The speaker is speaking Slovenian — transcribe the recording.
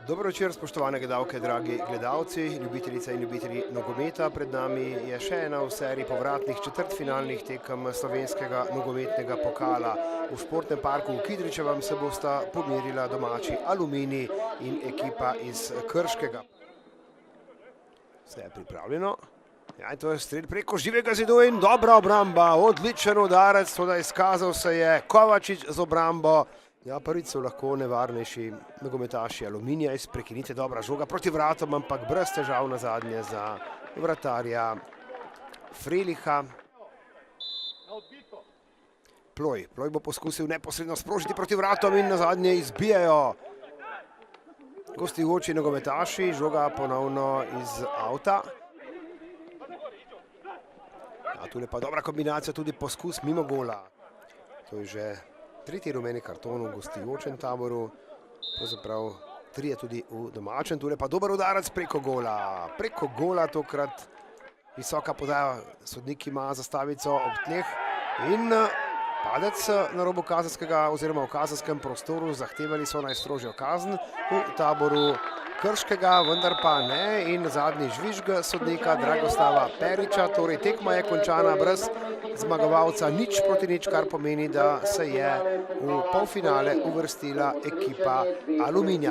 Dobro večer, spoštovane gledalke, dragi gledalci, ljubiteljice in ljubitelji nogometa. Pred nami je še ena v seriji povratnih četrtfinalnih tekem slovenskega nogometnega pokala. V športnem parku v Kidričevem se bosta pomerila domači Aluminij in ekipa iz Krškega. Vse je pripravljeno. Ja, in to je strel preko živega zidu in dobra obramba, odličen udarec, toda izkazal se je Kovačič z obrambo. Ja, prvič so lahko nevarnejši nogometaši Aluminija iz prekinitve, dobra žoga proti vratom, ampak brez težav na zadnje za vratarja Freliha. Ploj bo poskusil neposredno sprožiti proti vratom in na zadnje izbijajo gostujoči nogometaši, žoga ponovno iz avta. Ja, tule pa dobra kombinacija, tudi poskus mimo gola. To je že tretji rumeni karton v gostujočem taboru, pravzaprav trije tudi v domačem, tule pa dober udarec preko gola tokrat, visoka podaja, sodnik ima zastavico ob tleh in padec na robu kazenskega oziroma v kazenskem prostoru, zahtevali so najstrožjo kazen v taboru Krškega, vendar pa ne, in zadnji žvižg sodnika Dragoslava Periča, torej tekma je končana brez zmagovalca 0-0, kar pomeni, da se je v polfinale uvrstila ekipa Aluminija.